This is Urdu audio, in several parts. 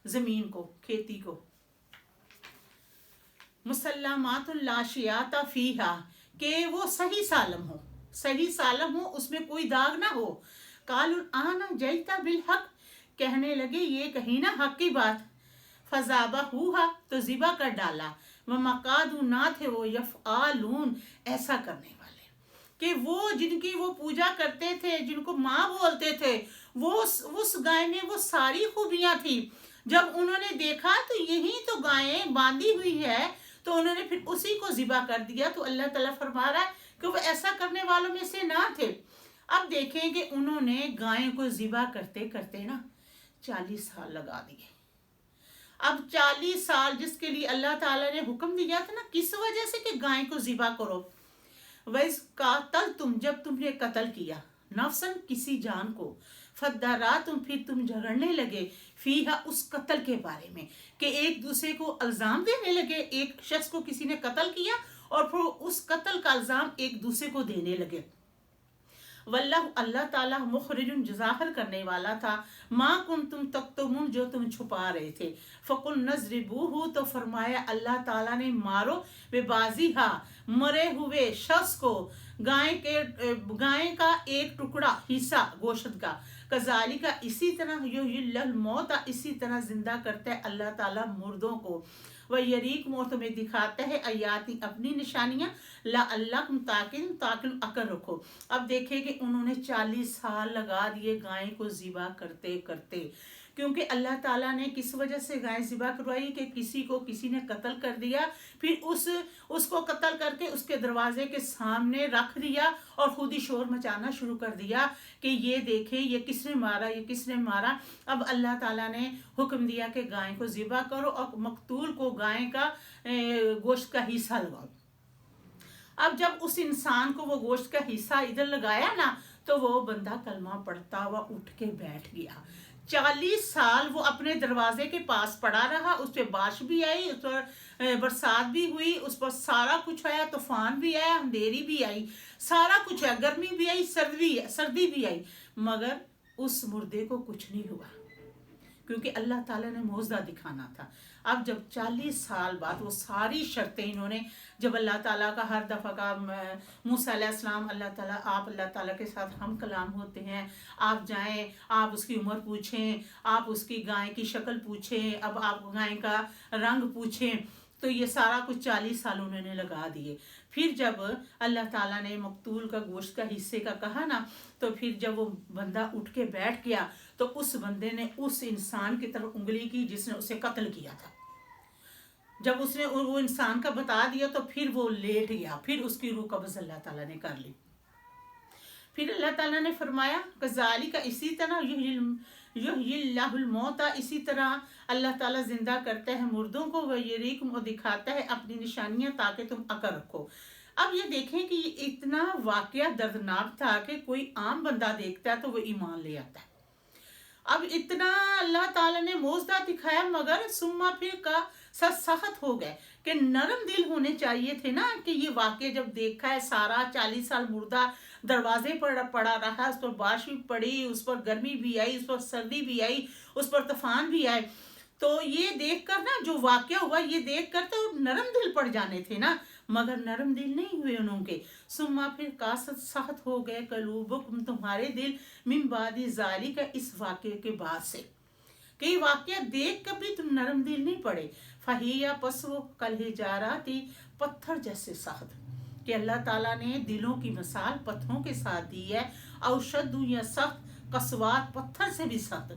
زمین کو، کھیتی کو. مسلمات لا شیاۃ فیہا، کہ وہ صحیح سالم ہو، اس میں کوئی داغ نہ ہو. قالوا آن جئت بالحق، کہنے لگے یہ کہیں نہ حق کی بات. فذبحوہا، تو ذبح کر ڈالا. وما کادوا، نہ تھے وہ یفعلون، ایسا کرنے والے، کہ وہ جن کی وہ پوجا کرتے تھے، جن کو ماں بولتے تھے، وہ اس گائے میں وہ ساری خوبیاں تھی. جب انہوں نے دیکھا تو یہی تو گائیں باندھی ہوئی ہے، تو انہوں نے پھر اسی کو ذبح کر دیا. تو اللہ تعالیٰ فرما رہا ہے کہ وہ ایسا کرنے والوں میں سے نہ تھے. اب دیکھیں کہ انہوں نے گائیں کو ذبح کرتے کرتے نا 40 سال لگا دیے. اب 40 سال جس کے لیے اللہ تعالیٰ نے حکم دیا تھا نا، کس وجہ سے کہ گائیں کو ذبح کرو. وَإِذْ قَاتَلْتُمْ، جب تم نے قتل کیا، نفساً کسی جان کو، فَادَّارَأْتُمْ، پھر تم جھگڑنے لگے، فیہا، اس قتل کے بارے میں، کہ ایک دوسرے کو الزام دینے لگے. ایک شخص کو کسی نے قتل کیا اور پھر اس قتل کا الزام ایک دوسرے کو دینے لگے. واللہ، اللہ تعالیٰ، مخرج، ظاہر کرنے والا تھا، ما کنتم تکتمون، جو تم چھپا رہے تھے. فقل نضربوہ، تو فرمایا اللہ تعالیٰ نے مارو، ببازیہا، مرے ہوئے شخص کو، گائے کا ایک ٹکڑا، حصہ گوشت کا. کذالک، اسی طرح، یحیی اللہ الموتیٰ، اسی طرح زندہ کرتا ہے اللہ تعالیٰ مردوں کو. وَیَریکم، اور تمہیں دکھاتا ہے آیاتی، اپنی نشانیاں، لعلکم تعقلون، تاکہ عقل رکھو. اب دیکھیں کہ انہوں نے 40 سال لگا دیے گائیں کو ذبح کرتے کرتے، کیونکہ اللہ تعالیٰ نے کس وجہ سے گائے ذبح کروائی، کہ کسی نے قتل کر دیا، پھر اس کو قتل کر کے اس کے دروازے کے سامنے رکھ دیا اور خود ہی شور مچانا شروع کر دیا کہ یہ دیکھیں یہ کس نے مارا. اب اللہ تعالیٰ نے حکم دیا کہ گائے کو ذبح کرو اور مقتول کو گائے کا گوشت کا حصہ لگاؤ. اب جب اس انسان کو وہ گوشت کا حصہ ادھر لگایا نا، تو وہ بندہ کلمہ پڑھتا ہوا اٹھ کے بیٹھ گیا. 40 سال وہ اپنے دروازے کے پاس پڑا رہا، اس پہ بارش بھی آئی، اس پر برسات بھی ہوئی، اس پر سارا کچھ آیا، طوفان بھی آیا، اندھیری بھی آئی، سارا کچھ آیا، گرمی بھی آئی، سردی بھی آئی، مگر اس مردے کو کچھ نہیں ہوا، کیونکہ اللہ تعالیٰ نے معجزہ دکھانا تھا. اب جب 40 سال بعد وہ ساری شرطیں انہوں نے، جب اللہ تعالیٰ کا ہر دفعہ کا موسیٰ علیہ السلام، آپ اللہ تعالیٰ کے ساتھ ہم کلام ہوتے ہیں، آپ جائیں، آپ اس کی عمر پوچھیں، آپ اس کی گائے کی شکل پوچھیں، اب آپ گائے کا رنگ پوچھیں. تو یہ سارا کچھ 40 سال انہوں نے لگا دیے. پھر جب اللہ تعالیٰ نے مقتول کا گوشت کا حصے کا کہا نا، تو پھر جب وہ بندہ اٹھ کے بیٹھ گیا، تو اس بندے نے اس انسان کی طرف انگلی کی جس نے اسے قتل کیا تھا. جب اس نے وہ انسان کا بتا دیا تو پھر وہ لیٹ گیا، پھر اس کی روح قبض اللہ تعالیٰ نے کر لی. پھر اللہ تعالیٰ نے فرمایا کذالک، اسی طرح، یحیی اللہ الموتیٰ، اسی طرح اللہ تعالیٰ زندہ کرتا ہے مردوں کو، ویریکم، اور دکھاتا ہے اپنی نشانیاں تاکہ تم عقل رکھو. اب یہ دیکھیں کہ یہ اتنا واقعہ دردناک تھا کہ کوئی عام بندہ دیکھتا ہے تو وہ ایمان لے آتا ہے. اب اتنا اللہ تعالیٰ نے معجزہ دکھایا، مگر سما پھر کا سخت ہو گئے، کہ نرم دل ہونے چاہیے تھے نا، کہ یہ واقعہ جب دیکھا ہے، سارا 40 سال مردہ دروازے پر پڑا رہا، اس پر بارش بھی پڑی، اس پر گرمی بھی آئی، اس پر سردی بھی آئی، اس پر طوفان بھی آئے. تو یہ دیکھ کر نا، جو واقعہ ہوا یہ دیکھ کر تو نرم دل پڑ جانے تھے نا، مگر نرم دل نہیں ہوئے انہوں کے. سما پھر کاسد سخت ہو گئے، قلوبکم، تمہارے دل، من بعد ذالک، اس واقعے کے بعد سے، کہ یہ واقعہ دیکھ کر بھی تم نرم دل نہیں پڑے. فہیا، پس وہ کالحجارۃ، پتھر جیسے سخت، کہ اللہ تعالیٰ نے دلوں کی مثال پتھروں کے ساتھ دی ہے. اوشد، یا سخت، قسوات، پتھر سے بھی سخت.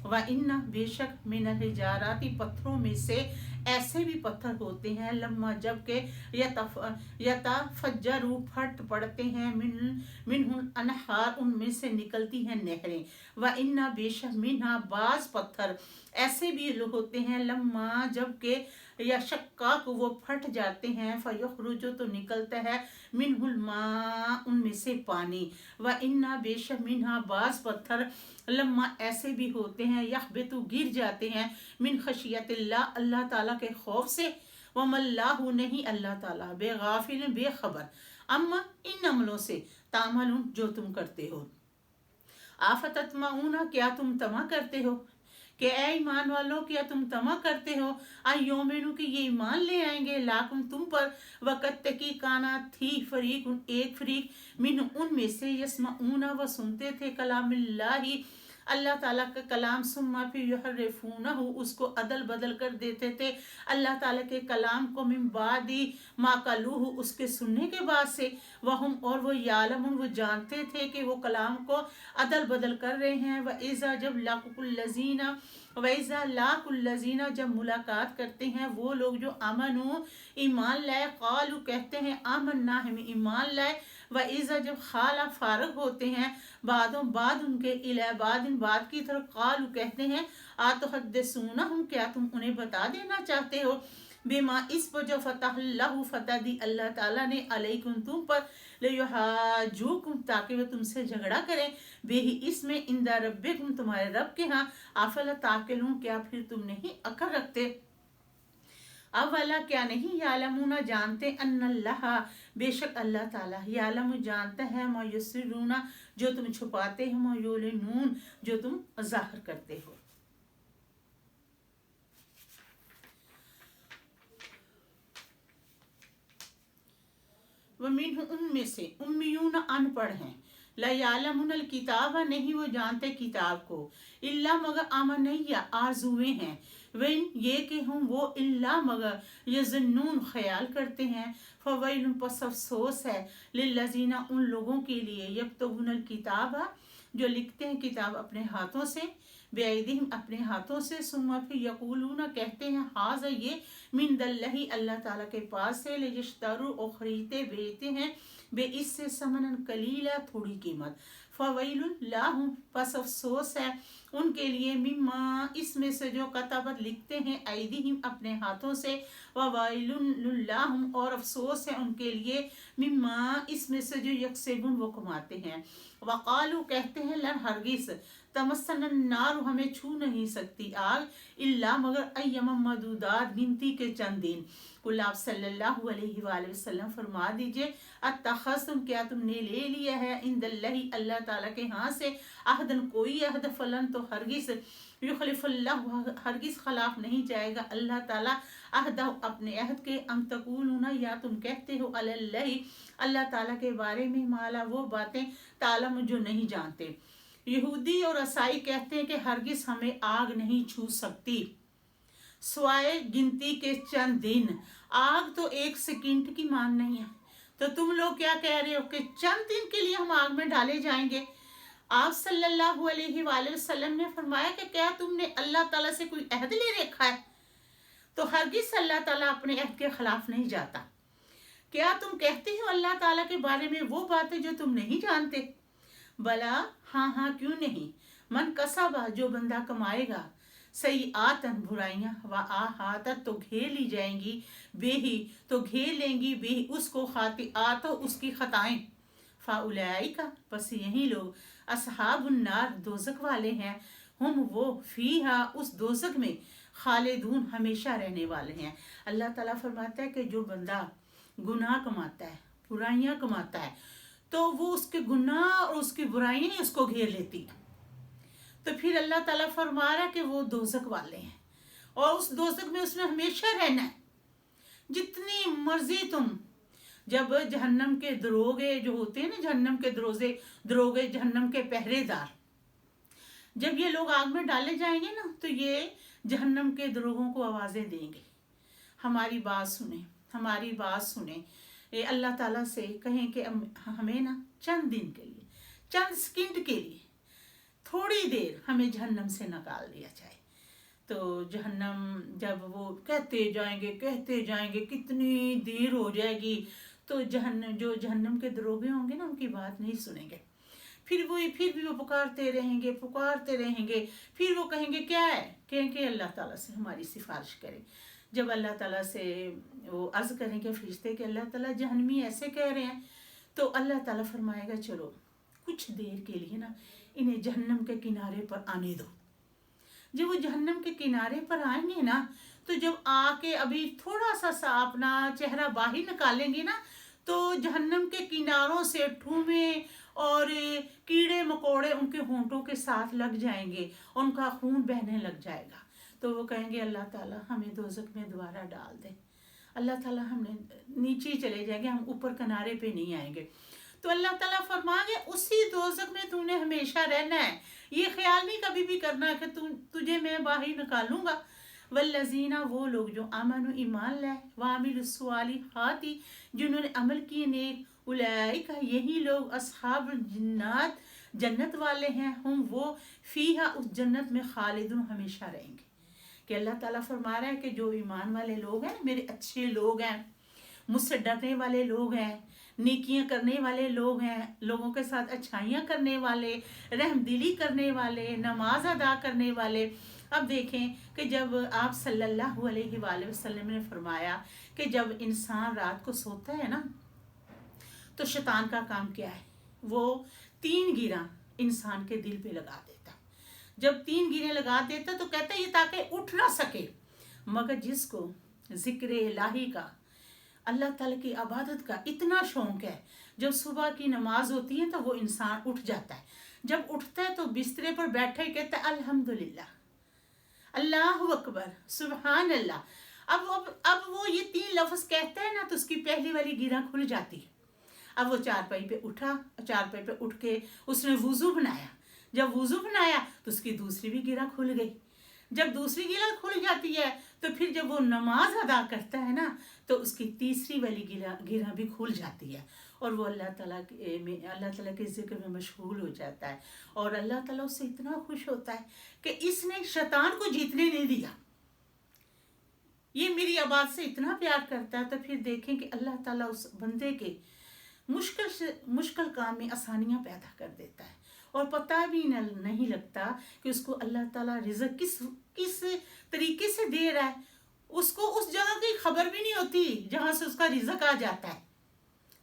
وَإِنَّ، بے شک، مِنَ الْحِجَارَةِ، پتھروں میں سے ایسے بھی پتھر ہوتے ہیں، لما، جب کہ یتفجر، پھٹ پڑتے ہیں، منہ الانہار، ان میں سے نکلتی ہیں نہریں. وَإِنَّ، بے شک، منہا، بعض پتھر ایسے بھی ہوتے ہیں، لما، جب کہ یشقق، وہ پھٹ جاتے ہیں، فیخرج، تو نکلتا ہے، منہ الماء، ان میں سے پانی. وَإِنَّ، بے شک، منہا، بعض پتھر، لما، ایسے بھی ہوتے ہیں، یخبط، گر جاتے ہیں، من خشیت اللہ، اللہ تعالیٰ کے خوف سے. وَمَا اللَّهُ، نہیں اللہ تعالیٰ، بے غافل، بے خبر، اما، ان عملوں سے، تعملون، جو تم کرتے ہو. آفتطمعون، کیا تم طمع کرتے ہو، کہ اے ایمان والوں کیا تم طمع کرتے ہو ایومنو کہ یہ ایمان لے آئیں گے لاکم تم پر وقت کی کانا تھی فریق ایک فریق من ان میں سے یسمعون وہ سنتے تھے کلام اللہ اللہ تعالیٰ کا کلام ثم پھر یحرفونہ اس کو عدل بدل کر دیتے تھے اللہ تعالیٰ کے کلام کو من بعد ما قالوہ اس کے سننے کے بعد سے وہم اور وہ یعلمون وہ جانتے تھے کہ وہ کلام کو عدل بدل کر رہے ہیں وَإِذَا جب لاقوا الَّذِينَ وَإِذَا لاقوا الَّذِينَ جب ملاقات کرتے ہیں وہ لوگ جو آمنوا ایمان لائے قالوا کہتے ہیں آمنا ہم ایمان لائے وَإِذَا جب خالا فارغ ہوتے ہیں بعد ان کے الی بعد کی طرف قالوا کہتے ہیں آتحدثونہم کیا تم انہیں بتا دینا چاہتے ہو بما اس پر جو فتح اللہ فتح دی اللہ تعالیٰ نے علیکم تم پر لیحاجوکم تاکہ وہ تم سے جھگڑا کریں بے ہی اس میں عند ربکم تمہارے رب کے ہاں افلا تعقلون کیا پھر تم نہیں عقل رکھتے اولا کیا نہیں یعلمون جانتے ان اللہ بے شک اللہ تعالیٰ یعلم جانتا ہے ما یسرون جو تم چھپاتے ہو ما یعلنون جو تم ظاہر کرتے ہو ومنہ ان میں سے امیون ان پڑھ ہیں لا یعلمون الکتاب نہیں وہ جانتے کتاب کو الا مگر آمنیہ آرزویں ہیں وین یہ کہ ہم وہ الا مگر یظنون خیال کرتے ہیں فویل پس افسوس ہے للذین ان لوگوں کے لیے یکتبون الکتاب جو لکھتے ہیں کتاب اپنے ہاتھوں سے بیعیدہم اپنے ہاتھوں سے ثم پھر یقولون کہتے ہیں ھذا یہ من اللہ اللہ تعالیٰ کے پاس سے لیشتروا اور خریدتے بیچتے ہیں بے اس سے ثمنا قلیلا تھوڑی قیمت فویل لہم پس افسوس ہے ان کے لیے مما اس میں سے جو کتبت لکھتے ہیں ایدیہم اپنے ہاتھوں سے وویل لہم اور افسوس ہے ان کے لیے مما اس میں سے جو یکسبون وہ کماتے ہیں وقالو کہتے ہیں لن ہرگز تمسن النار ہمیں چھو نہیں سکتی آگ الا مگر ایام مدودات گنتی کے چند دن قل آپ صلی اللہ علیہ وآلہ وسلم فرما دیجئے اتخذتم کیا تم نے لے لیا ہے عند اللہ اللہ تعالیٰ کے ہاں سے عہدن کوئی عہد فلن تو ہرگز یخلف اللہ ہرگز خلاف نہیں جائے گا اللہ تعالیٰ عہدہ اپنے عہد کے ام تقولون یا تم کہتے ہو علی اللہ اللہ تعالیٰ کے بارے میں مالا وہ باتیں تعلم جو نہیں جانتے یہودی اور عیسائی کہتے ہیں کہ ہرگز ہمیں آگ نہیں چھو سکتی سوائے گنتی کے چند دن آگ تو ایک سیکنڈ کی مان نہیں ہے تو تم لوگ کیا کہہ رہے ہو کہ چند دن کے لیے ہم آگ میں ڈالے جائیں گے آپ صلی اللہ علیہ وآلہ وسلم نے فرمایا کہ کیا تم نے اللہ تعالیٰ سے کوئی عہد لے رکھا ہے تو ہرگز اللہ تعالیٰ اپنے عہد کے خلاف نہیں جاتا کیا تم کہتے ہو اللہ تعالیٰ کے بارے میں وہ باتیں جو تم نہیں جانتے بلا ہاں کیوں نہیں من کسبہ جو بندہ کمائے گا سیئاتن برائیاں وآحاتت تو گھیر لی جائیں گی بے ہی تو گھیر لیں گی بے ہی اس کو خاطئات اس کی خطائیں فاولئک پس یہی لوگ اصحاب النار دوزخ والے ہیں ہم وہ فیہا اس دوزخ میں خالدون ہمیشہ رہنے والے ہیں اللہ تعالیٰ فرماتا ہے کہ جو بندہ گناہ کماتا ہے برائیاں کماتا ہے تو وہ اس کے گناہ اور اس کی برائیاں اس کو گھیر لیتی ہیں تو پھر اللہ تعالیٰ فرما رہا ہے کہ وہ دوزخ والے ہیں اور اس دوزخ میں اس میں ہمیشہ رہنا ہے جتنی مرضی تم جب جہنم کے دروگے جو ہوتے ہیں نا جہنم کے دروگے جہنم کے پہرے دار جب یہ لوگ آگ میں ڈالے جائیں گے نا تو یہ جہنم کے دروگوں کو آوازیں دیں گے ہماری بات سنیں یہ اللہ تعالیٰ سے کہیں کہ ہمیں نا چند دن کے لیے چند سیکنڈ کے لیے تھوڑی دیر ہمیں جہنم سے نکال دیا جائے تو جہنم جب وہ کہتے جائیں گے کتنی دیر ہو جائے گی تو جو جہنم کے دروگے ہوں گے نا ان کی بات نہیں سنیں گے پھر بھی وہ پکارتے رہیں گے پھر وہ کہیں گے کیا ہے کہیں کہ اللہ تعالیٰ سے ہماری سفارش کریں جب اللہ تعالیٰ سے وہ عرض کریں گے فرشتے کہ اللہ تعالیٰ جہنمی ایسے کہہ رہے ہیں تو اللہ تعالیٰ فرمائے گا چلو کچھ دیر کے لیے نا انہیں جہنم کے کنارے پر آنے دو جب وہ جہنم کے کنارے پر آئیں گے نا تو جب آ کے ابھی تھوڑا سا اپنا چہرہ باہر نکالیں گے نا تو جہنم کے کناروں سے ٹھومیں اور کیڑے مکوڑے ان کے ہونٹوں کے ساتھ لگ جائیں گے، ان کا خون بہنے لگ جائے گا، تو وہ کہیں گے اللہ تعالیٰ ہمیں دوزخ میں دوبارہ ڈال دے، اللہ تعالیٰ ہم نے نیچے ہی چلے جائیں گے، ہم اوپر کنارے پہ نہیں آئیں گے۔ تو اللہ تعالیٰ فرمائیں گے اسی دوزخ میں تو نے ہمیشہ رہنا ہے، یہ خیال نہیں کبھی بھی کرنا کہ تجھے میں باہر نکالوں گا۔ والذین، وہ لوگ جو آمن و ایمان لائے، وعملوا الصالحات، جنہوں نے عمل کیے نیک، اولئک، یہی لوگ، اصحاب الجنات، جنت والے ہیں، ہم وہ فیہا، اس جنت میں، خالدون، ہمیشہ رہیں گے۔ کہ اللہ تعالیٰ فرما رہا ہے کہ جو ایمان والے لوگ ہیں، میرے اچھے لوگ ہیں، مجھ سے ڈرنے والے لوگ ہیں، نیکیاں کرنے والے لوگ ہیں، لوگوں کے ساتھ اچھائیاں کرنے والے، رحم دلی کرنے والے، نماز ادا کرنے والے۔ اب دیکھیں کہ جب آپ صلی اللہ علیہ وآلہ وسلم نے فرمایا کہ جب انسان رات کو سوتا ہے نا تو شیطان کا کام کیا ہے، وہ 3 گیرہ انسان کے دل پہ لگا دیتا، جب 3 گیرے لگا دیتا تو کہتا ہے یہ تاکہ اٹھ نہ سکے، مگر جس کو ذکر الہی کا، اللہ تعالیٰ کی عبادت کا اتنا شوق ہے، جب صبح کی نماز ہوتی ہے تو وہ انسان اٹھ جاتا ہے، جب اٹھتا ہے تو بسترے پر بیٹھے کہتا ہے الحمدللہ، اللہ اکبر، سبحان اللہ۔ اب وہ یہ 3 لفظ کہتا ہے نا تو اس کی پہلی والی گیرہ کھل جاتی ہے۔ اب وہ چارپائی پہ اٹھا، چارپائی پہ اٹھ کے اس نے وضو بنایا، جب وضو بنایا تو اس کی دوسری بھی گیرہ کھل گئی، جب دوسری گیرہ کھل جاتی ہے تو پھر جب وہ نماز ادا کرتا ہے نا تو اس کی تیسری والی گیرہ بھی کھل جاتی ہے، اور وہ اللہ تعالیٰ کے ذکر میں مشغول ہو جاتا ہے، اور اللہ تعالیٰ اس سے اتنا خوش ہوتا ہے کہ اس نے شیطان کو جیتنے نہیں دیا، یہ میری عبادت سے اتنا پیار کرتا ہے۔ تو پھر دیکھیں کہ اللہ تعالیٰ اس بندے کے مشکل کام میں آسانیاں پیدا کر دیتا ہے، اور پتہ بھی نہیں لگتا کہ اس کو اللہ تعالیٰ رزق کس طریقے سے دے رہا ہے، اس کو اس جگہ کی خبر بھی نہیں ہوتی جہاں سے اس کا رزق آ جاتا ہے۔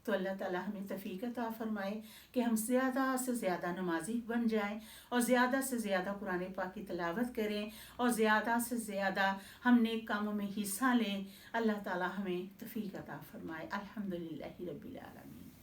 تو اللہ تعالیٰ ہمیں توفیق عطا فرمائے کہ ہم زیادہ سے زیادہ نمازی بن جائیں، اور زیادہ سے زیادہ قرآن پاک کی تلاوت کریں، اور زیادہ سے زیادہ ہم نیک کاموں میں حصہ لیں۔ اللہ تعالیٰ ہمیں توفیق عطا فرمائے۔ الحمدللہ رب العالمین۔